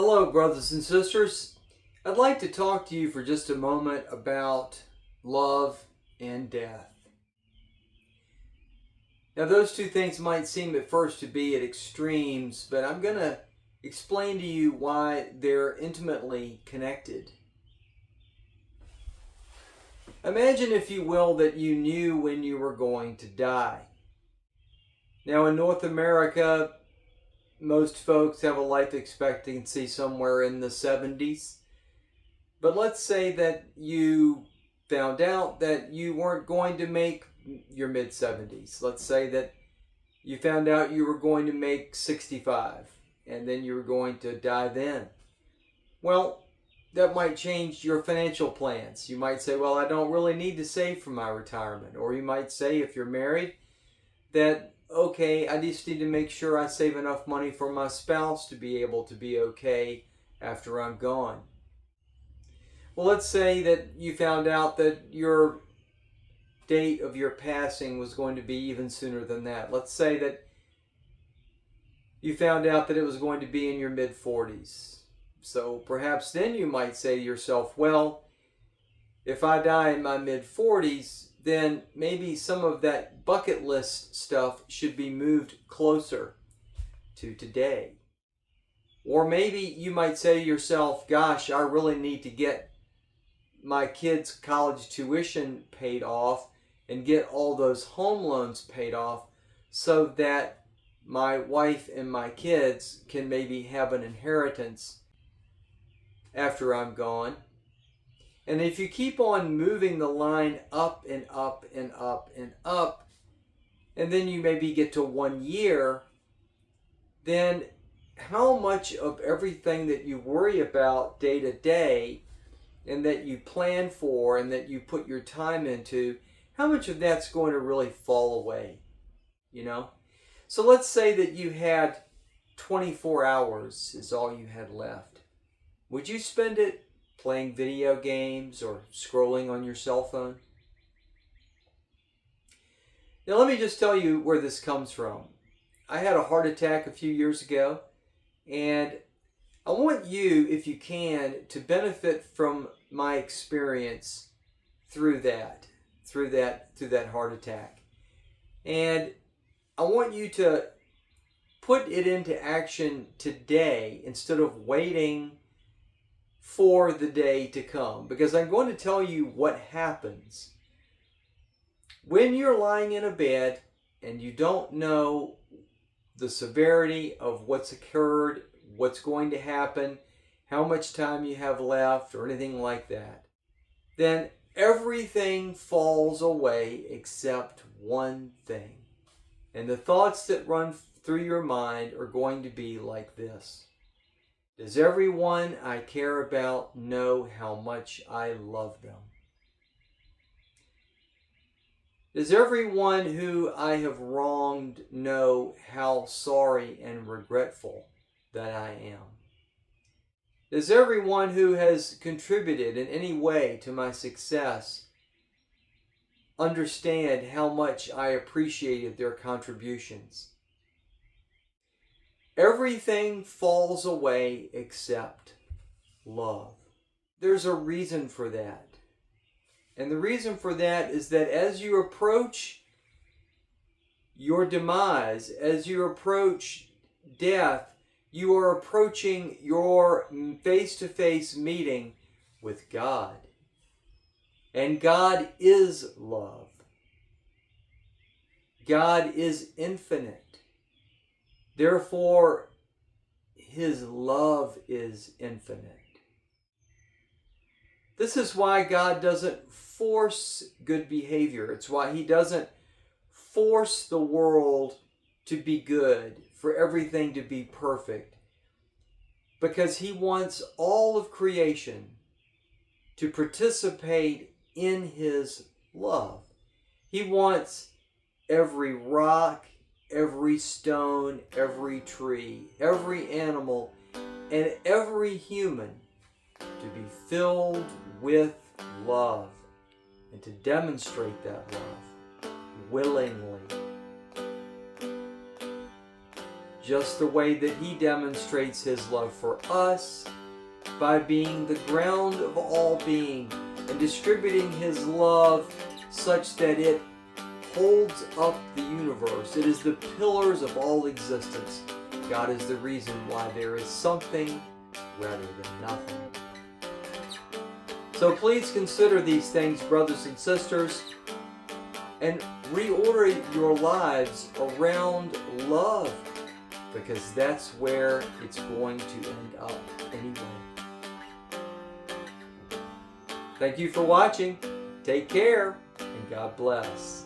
Hello, brothers and sisters. I'd like to talk to you for just a moment about love and death. Now, those two things might seem at first to be at extremes, but I'm going to explain to you why they're intimately connected. Imagine, if you will, that you knew when you were going to die. Now, in North America, most folks have a life expectancy somewhere in the 70s. But let's say that you found out that you weren't going to make your mid-70s. Let's say that you found out you were going to make 65 and then you were going to die then. Well, that might change your financial plans. You might say, well, I don't really need to save for my retirement. Or you might say, if you're married, that okay, I just need to make sure I save enough money for my spouse to be able to be okay after I'm gone. Well, let's say that you found out that your date of your passing was going to be even sooner than that. Let's say that you found out that it was going to be in your mid-40s. So perhaps then you might say to yourself, well, if I die in my mid-40s, then maybe some of that bucket list stuff should be moved closer to today. Or maybe you might say to yourself, gosh, I really need to get my kids' college tuition paid off and get all those home loans paid off so that my wife and my kids can maybe have an inheritance after I'm gone. And if you keep on moving the line up and up and up and up, and then you maybe get to 1 year, then how much of everything that you worry about day to day and that you plan for and that you put your time into, how much of that's going to really fall away, you know? So let's say that you had 24 hours is all you had left. Would you spend it playing video games or scrolling on your cell phone? Now let me just tell you where this comes from. I had a heart attack a few years ago, and I want you, if you can, to benefit from my experience through that heart attack. And I want you to put it into action today instead of waiting for the day to come, because I'm going to tell you what happens when you're lying in a bed and you don't know the severity of what's occurred, what's going to happen, how much time you have left, or anything like that. Then everything falls away except one thing. And the thoughts that run through your mind are going to be like this: does everyone I care about know how much I love them? Does everyone who I have wronged know how sorry and regretful that I am? Does everyone who has contributed in any way to my success understand how much I appreciated their contributions? Everything falls away except love. There's a reason for that. And the reason for that is that as you approach your demise, as you approach death, you are approaching your face-to-face meeting with God. And God is love. God is infinite. Therefore, His love is infinite. This is why God doesn't force good behavior. It's why He doesn't force the world to be good, for everything to be perfect. Because He wants all of creation to participate in His love. He wants every rock, every stone, every tree, every animal, and every human to be filled with love and to demonstrate that love willingly. just the way that He demonstrates His love for us, by being the ground of all being and distributing His love such that it holds up the universe. It is the pillars of all existence. God is the reason why there is something rather than nothing. So please consider these things, brothers and sisters, and reorder your lives around love, because that's where it's going to end up anyway. Thank you for watching. Take care, and God bless.